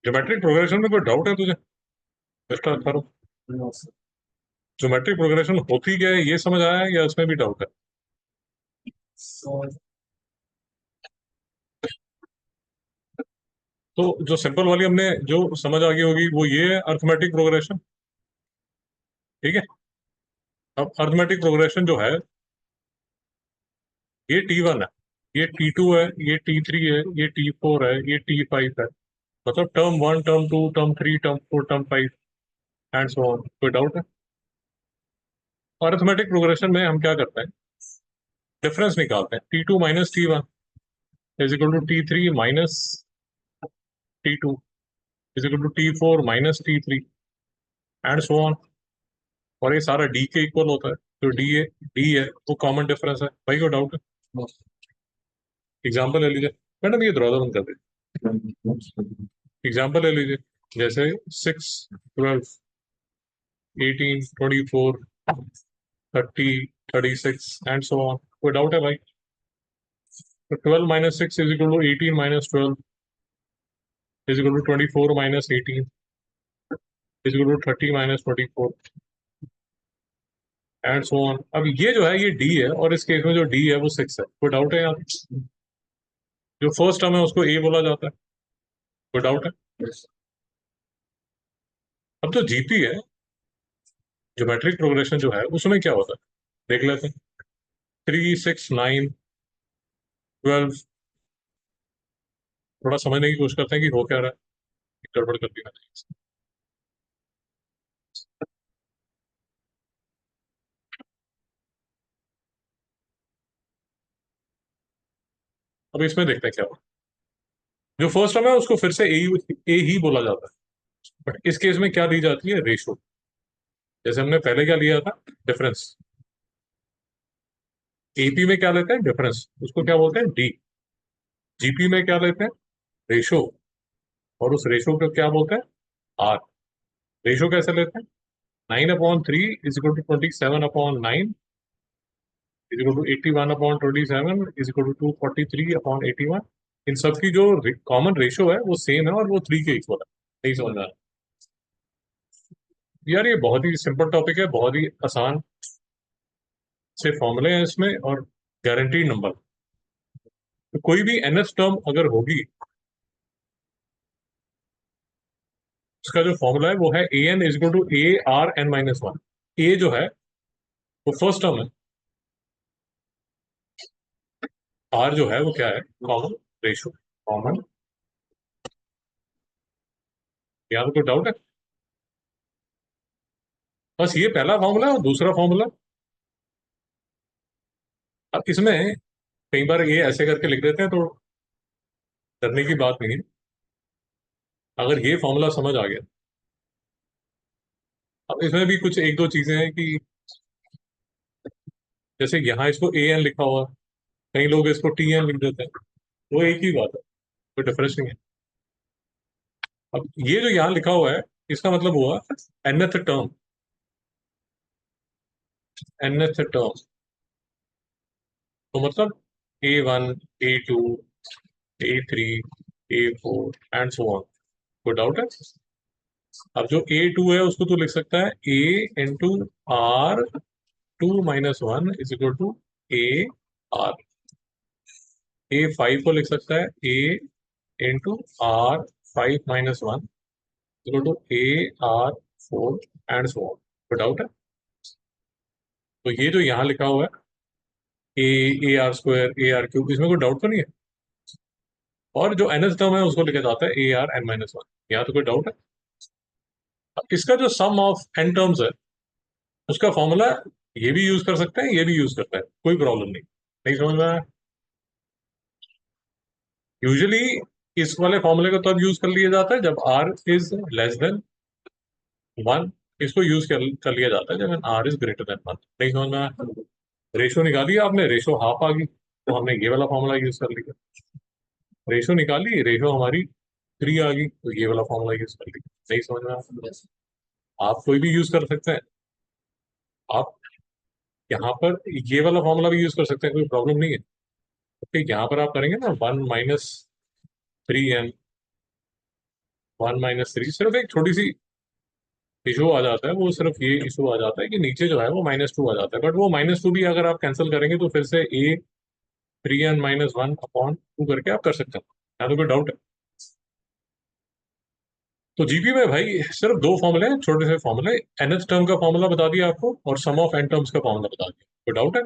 Geometric progression में कोई doubt है तुझे? स्टार्ट करो। ज्योमेट्रिक प्रोग्रेशन होती क्या है ये समझ आया है या इसमें भी डाउट है? तो जो सिंपल वाली हमने जो समझ आ गई होगी वो ये है अर्थमेटिक प्रोग्रेशन। ठीक है। अब अर्थमेटिक प्रोग्रेशन जो है ये T1 है, ये T2 है, ये T3 है, ये T4 है, ये T5 है। मतलब term 1, term 2, term 3, term 4, term 5 and so on. कोई डाउट है? अर्थमेटिक प्रोग्रेशन में हम क्या करते हैं, डिफरेंस निकालते हैं। T2 - T1 is equal to T3 minus T2 is equal to T4 - T3 and so on. और ये सारा डी के इक्वल होता है। तो डी है वो कॉमन डिफरेंस है। भाई को डाउट है? एग्जाम्पल ले लीजिए। मैडम ये दरवाजा बंद कर दीजिए। एग्जाम्पल ले लीजिए, जैसे 6, 12, 18, 24, 30, 36 एंड सो ऑन। कोई डाउट है भाई? तो 12 - 6 is equal to 18 - 12 is equal to 24 - 18 is equal to 30 - 24 and so on. अब ये जो है ये डी है, और इस केस में जो डी है वो 6 है। कोई डाउट है यहाँ? जो फर्स्ट टर्म है उसको ए बोला जाता है। कोई डाउट है? Yes. अब जो जीपी है, ज्योमेट्रिक प्रोग्रेशन जो है उसमें क्या होता है देख लेते हैं। 3, 6, 9, 12। थोड़ा समझने की कोशिश करते हैं कि हो क्या रहा है। गड़बड़ कर दी मैंने। अब इसमें देखते हैं क्या हुआ। जो फर्स्ट टर्म है उसको फिर से ए ही बोला जाता है, बट इस केस में क्या दी जाती है, रेशो। जैसे हमने पहले क्या लिया था, डिफरेंस। एपी में क्या लेते हैं, डिफरेंस, उसको क्या बोलते हैं, डी। जीपी में क्या लेते हैं, रेशो, और उस रेशो को क्या बोलते हैं, आर। रेशो कैसे लेते हैं, 9/3 is equal to 27/9 is equal to 81/27 is equal to 243/81। इन सब की जो कॉमन रेशो है वो सेम है और वो 3 के इक्वल है। नहीं समझ में आया? यार ये बहुत ही सिंपल टॉपिक है, बहुत ही आसान से फॉर्मूले हैं इसमें, और गारंटीड नंबर। तो कोई भी एनएस टर्म अगर होगी, उसका जो फॉर्मूला है वो है A n is equal to ARn-1। A जो है वो फर्स्ट टर्म है, आर जो है वो क्या है, कॉमन रेशो। कॉमन। यहाँ पे कोई डाउट है? बस ये पहला फॉर्मूला है, और दूसरा फॉर्मूला। अब इसमें कई बार ये ऐसे करके लिख देते हैं, तो डरने की बात नहीं है। अगर ये फॉर्मूला समझ आ गया, अब इसमें भी कुछ एक दो चीजें हैं कि जैसे यहाँ इसको ए एन लिखा हुआ है, कई लोग इसको टी एन लिख देते हैं। वो एक ही बात है, कोई डिफरेंस नहीं है। अब ये जो यहाँ लिखा हुआ है, इसका मतलब हुआ nth टर्म। nth टर्म तो मतलब A1, A2, A3, A4 and so on. कोई डाउट है? अब जो A2 है उसको तो लिख सकता है A × R2 - 1 is equal to AR। A5 को लिख सकता है A × R5 - 1 equal to AR4 and so on. कोई डाउट है? तो ये जो यहाँ लिखा हुआ है AR² AR³ इसमें कोई डाउट तो नहीं है। और जो एनएस टर्म है उसको लिखा जाता है ARn-1। यहाँ तो कोई डाउट है? अब इसका जो सम ऑफ एन टर्म्स है उसका फॉर्मूला ये भी यूज कर सकते हैं, ये भी यूज करते हैं, कोई प्रॉब्लम नहीं। नहीं समझ में आया? यूजुअली इस वाले फॉर्मूले को तब यूज कर लिया जाता है जब R < <1। इसको यूज कर लिया जाता है जब R < <1। नहीं समझ में आया? रेशो निकाली आपने, रेशो हाफ आ गई, तो हमने ये वाला फॉर्मूला यूज कर लिया। रेशो निकाली, रेशो हमारी 3 आ गई, तो ये वाला फॉर्मूला यूज कर लिया। नहीं समझ में आया? आप कोई भी यूज कर सकते हैं। आप यहाँ पर ये वाला फॉर्मूला भी यूज कर सकते हैं, कोई प्रॉब्लम नहीं है। ओके, यहाँ पर आप करेंगे ना 1 - 3n 1 - 3, सिर्फ एक छोटी सी इशू आ जाता है, वो सिर्फ ये इशू आ जाता है कि नीचे जो है वो -2 आ जाता है, बट वो -2 भी अगर आप कैंसिल करेंगे तो फिर से ए 3n - 1/2 करके आप कर सकते हैं। यहाँ तो कोई डाउट है? तो जीपी में भाई सिर्फ दो फॉर्मूले हैं, छोटे से फॉर्मूले। nth टर्म का फॉर्मूला बता दिया आपको और सम ऑफ n टर्म्स का फॉर्मूला बता दिया। कोई डाउट है?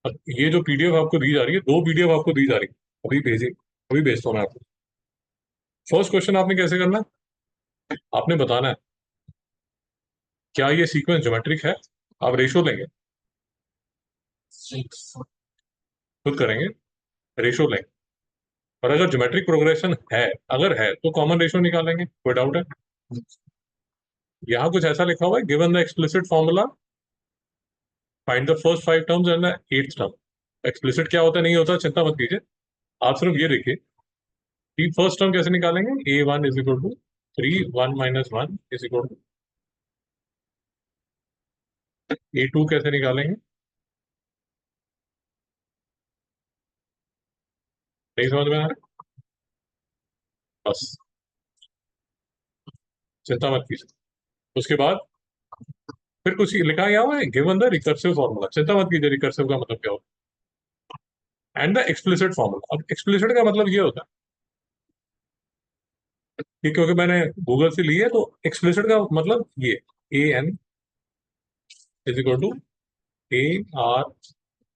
अब ये जो पीडीएफ आपको दी जा रही है, दो पीडीएफ आपको दी जा रही है, अभी भेजी, अभी भेजता हूँ मैं आपको। फर्स्ट क्वेश्चन आपने कैसे करना है, आपने बताना है क्या ये सीक्वेंस ज्योमेट्रिक है। आप रेशो लेंगे, खुद करेंगे, रेशो लेंगे, और अगर ज्योमेट्रिक प्रोग्रेशन है, अगर है तो कॉमन रेशो निकालेंगे। कोई डाउट है? यहाँ कुछ ऐसा लिखा हुआ है, given the explicit formula find the first 5 terms and the 8th term. Explicit क्या होता है नहीं होता चिंता मत कीजिए, आप सिर्फ ये देखिए कि फर्स्ट टर्म कैसे निकालेंगे। A1 = 3, 1 - 1 A2 कैसे निकालेंगे, नहीं समझ में आ रहा? बस चिंता मत कीजिए। उसके बाद फिर कुछ लिखा गया हुआ है, गिवन द रिकर्सिव फॉर्मूला। चिंता मत कीजिए, रिकर्सिव का मतलब क्या होता है, एंड द एक्सप्लिसिट फॉर्मूला। अब एक्सप्लिसिट का मतलब ये होता है कि क्योंकि मैंने गूगल से ली है, तो एक्सप्लिसिट का मतलब ये AN =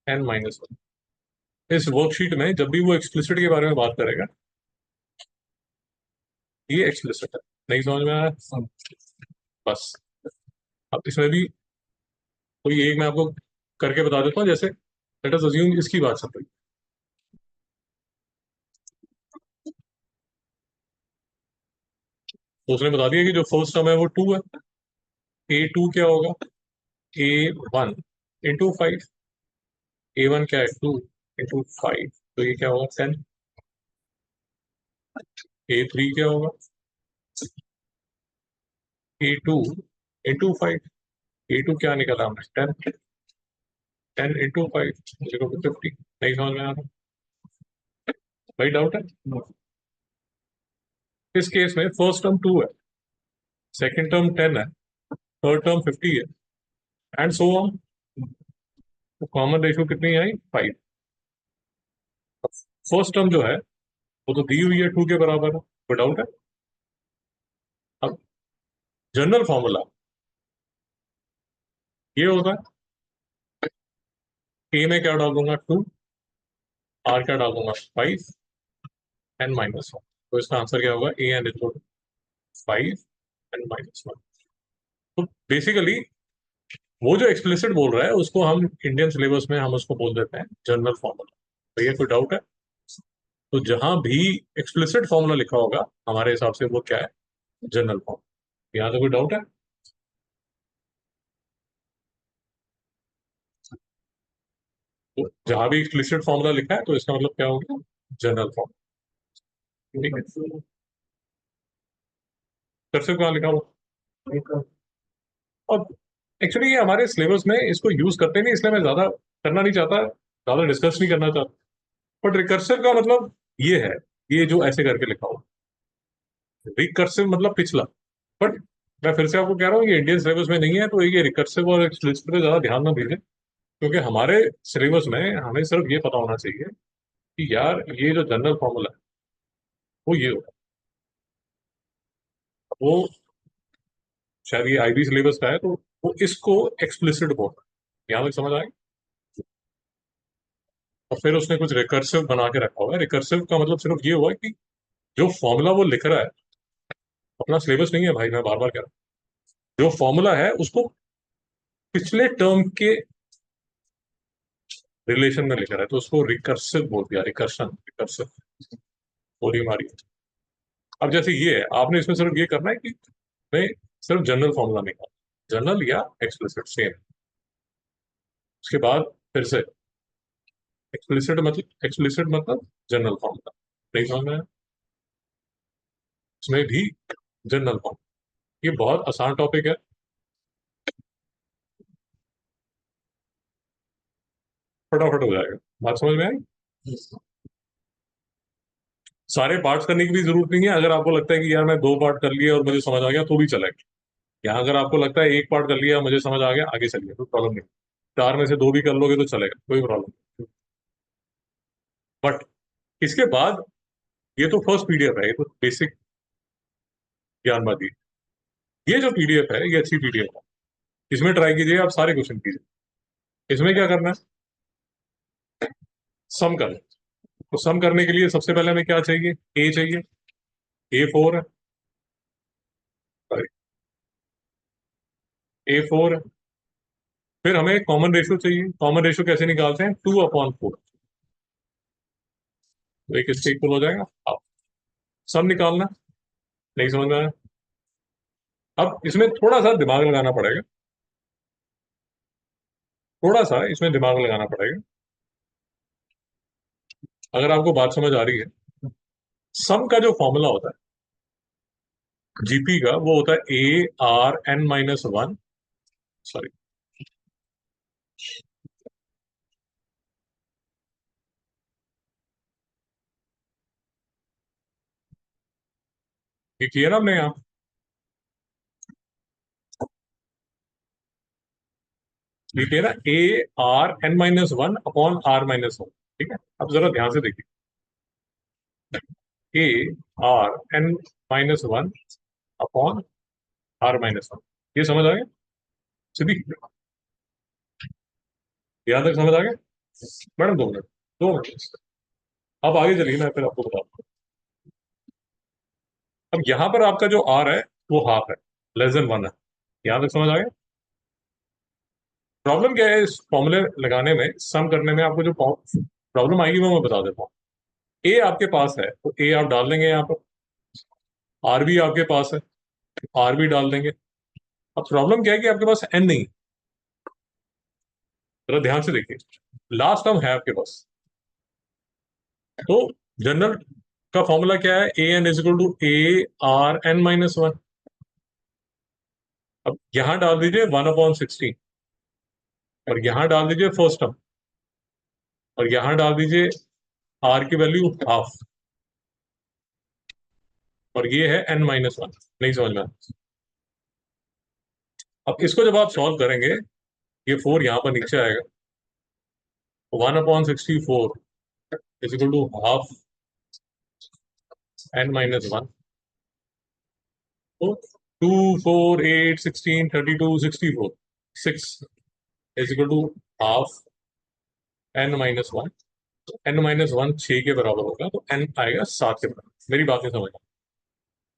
ARn-1। इस वर्कशीट में जब भी वो एक्सप्लिसिट के बारे में बात करेगा, ये एक्सप्लिसिट है। नहीं समझ में आया? बस अब इसमें भी कोई एक मैं आपको करके बता देता हूँ, जैसे लेट अस अज्यूम इसकी बात चल रही है। तो उसने बता दिया कि जो फर्स्ट टर्म है वो 2 है। A2 क्या होगा, A1 × 5। A1 क्या है, 2 × 5, तो ये क्या होगा, 10। A3 क्या होगा, A2 × 5। A2 क्या निकला हमने, 10। 10 × 5 = 50। नहीं समझ में आ रहा भाई, डाउट है? इस केस में फर्स्ट टर्म 2 है, सेकंड टर्म 10 है, थर्ड टर्म 50 है, एंड सो ऑन। तो कॉमन रेशियो कितनी आई, 5। फर्स्ट टर्म जो है वो तो दी हुई है 2 के बराबर है, कोई डाउट है? अब जनरल फॉर्मूला ये होगा, ए में क्या डाल दूंगा, 2, आर क्या डाल दूंगा, 5, n - 1। तो इसका आंसर क्या होगा, AN = 5 n - 1। तो बेसिकली वो जो एक्सप्लिसिट बोल रहा है उसको हम इंडियन सिलेबस में हम उसको बोल देते हैं जनरल फॉर्मूला। तो ये कोई डाउट है? तो जहां भी एक्सप्लिसिट फॉर्मूला लिखा होगा हमारे हिसाब से वो क्या है, जनरल फॉर्मूला। यहाँ तो कोई डाउट है? तो जहां भी एक्सप्लिसिट फॉर्मूला लिखा है तो इसका मतलब क्या हो गया, जनरल फॉर्मूला। ठीक है, कर्सिव कहाँ लिखा हुआ? और एक्चुअली ये हमारे सिलेबस में इसको यूज करते नहीं, इसलिए मैं ज्यादा करना नहीं चाहता, ज्यादा डिस्कस नहीं करना चाहता। बट रिकर्सिव का मतलब ये है, ये जो ऐसे करके लिखा हुआ, रिकर्सिव मतलब पिछला। बट मैं फिर से आपको कह रहा हूँ ये इंडियन सिलेबस में नहीं है, तो ये रिकर्सिव और एक्सप्लिसिट पे ज्यादा ध्यान ना दीजिए, क्योंकि हमारे सिलेबस में हमें सिर्फ ये पता होना चाहिए कि यार ये जो जनरल फॉर्मूला है वो ये होगा। वो शायद ये आईबी सिलेबस का है, तो वो इसको एक्सप्लिसिट बोल रहा है। यहाँ तक समझ आए? और फिर उसने कुछ रिकर्सिव बना के रखा हुआ है। रिकर्सिव का मतलब सिर्फ ये हुआ कि जो फॉर्मूला वो लिख रहा है, अपना सिलेबस नहीं है भाई, मैं बार बार कह रहा हूँ, जो फॉर्मूला है उसको पिछले टर्म के रिलेशन में लिख रहा है, तो उसको रिकर्सिव बोल दिया, रिकर्शन, रिकर्सिव गोली मारी। अब जैसे ये है, आपने इसमें सिर्फ ये करना है कि मैं सिर्फ जनरल फॉर्मूला निकाल, जनरल या एक्सप्लिसिट सेम। उसके बाद फिर से एक्सप्लिसिट मतलब जनरल फॉर्मूला। नहीं समझ में आया? इसमें भी जनरल फॉर्मूला। ये बहुत आसान टॉपिक है, फटाफट हो जाएगा। बात समझ में आई? सारे पार्ट्स करने की भी जरूरत नहीं है। अगर आपको लगता है कि यार मैं 2 पार्ट कर लिया और मुझे समझ आ गया तो भी चलेगा। यहाँ अगर आपको लगता है 1 पार्ट कर लिया मुझे समझ आ गया, आगे चलिए, कोई प्रॉब्लम नहीं। 4 में से 2 भी कर लोगे तो चलेगा, कोई प्रॉब्लम नहीं। बट इसके बाद ये तो फर्स्ट पीडीएफ है, ये तो बेसिक ज्ञान बात। ये जो पीडीएफ है ये अच्छी पीडीएफ है। इसमें ट्राई कीजिए, आप सारे क्वेश्चन कीजिए। इसमें क्या करना है, सम करना है। तो सम करने के लिए सबसे पहले हमें क्या चाहिए, ए चाहिए। A4 है, सॉरी, A4 है। फिर हमें कॉमन रेशियो चाहिए। कॉमन रेशियो कैसे निकालते हैं, 2/4। तो एक इससे इक्वल हो जाएगा। अब सम निकालना, नहीं समझ में आया। अब इसमें थोड़ा सा दिमाग लगाना पड़ेगा, थोड़ा सा इसमें दिमाग लगाना पड़ेगा। अगर आपको बात समझ आ रही है, सम का जो फॉर्मूला होता है जीपी का, वो होता है ARN-1। सॉरी, ये किया ना हमने यहाँ, ठीक है ना, ARN-1/R-1। ठीक है, अब जरा ध्यान से देखिए, ARN-1/R-1। ये समझ आ गया सीधी, यहाँ तक समझ आ गया मैडम? 2 minute, 2 minute. अब आगे चलिए, मैं फिर आपको बताता हूँ। अब यहाँ पर आपका जो आर है वो हाफ है, <<1 है। यहाँ तक समझ आ गया। प्रॉब्लम क्या है इस फॉर्मूले लगाने में, सम करने में आपको जो प्रॉब्लम आएगी वो मैं बता देता हूँ। ए आपके पास है तो ए आप डाल देंगे यहाँ पर, आर भी आपके पास है, आर भी डाल देंगे। अब प्रॉब्लम क्या है कि आपके पास एन नहीं। जरा ध्यान से देखिए, लास्ट टर्म है आपके पास, तो जनरल का फॉर्मूला क्या है, AN=ARN-1। अब यहां डाल दीजिए 1/16, और यहां डाल दीजिए फर्स्ट टर्म, और यहां डाल दीजिए आर की वैल्यू हाफ, और ये है N-1। नहीं समझ में आया? अब इसको जब आप सॉल्व करेंगे, ये 4 यहां पर नीचे आएगा, 1/64 is equal to half N-1। तो 2, 4, 8, 16, 32, 64, 6 is equal to half N-1। N-1 6 के बराबर होगा, तो N आएगा 7 के बराबर। मेरी बात नहीं समझ,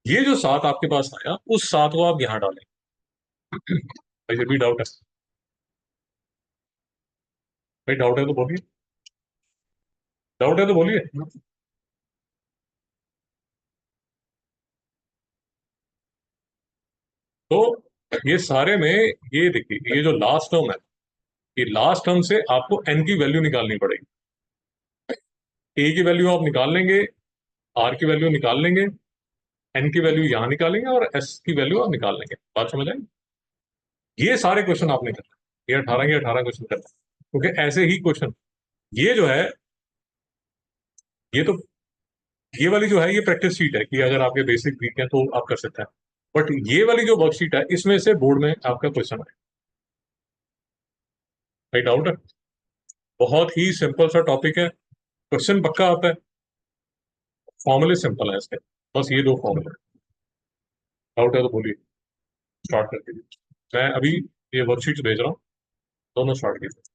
ये जो 7 आपके पास आया, उस 7 को आप यहां डालें। भाई फिर भी डाउट है? भाई डाउट है तो बोलिए, डाउट है तो बोलिए। तो ये सारे में, ये देखिए, ये जो लास्ट टर्म है, ये लास्ट टर्म से आपको एन की वैल्यू निकालनी पड़ेगी। ए की वैल्यू आप निकाल लेंगे, आर की वैल्यू निकाल लेंगे, एन की वैल्यू यहां निकालेंगे, और एस की वैल्यू आप निकाल लेंगे। बात समझ आए? ये सारे क्वेश्चन आपने करना है, ये 18 के 18 क्वेश्चन करना है, क्योंकि ऐसे ही क्वेश्चन, ये जो है, ये तो, ये वाली जो है ये प्रैक्टिस शीट है कि अगर आपके बेसिक वीक है तो आप कर सकते हैं। बट ये वाली जो वर्कशीट है, इसमें से बोर्ड में आपका क्वेश्चन है। भाई डाउट है? बहुत ही सिंपल सा टॉपिक है, क्वेश्चन पक्का आता है, फॉर्मूले सिंपल है इसके, बस ये 2 फॉर्मूले। डाउट है तो बोलिए, स्टार्ट करके दीजिए। मैं अभी ये वर्कशीट भेज रहा हूँ, दोनों स्टार्ट कीजिए।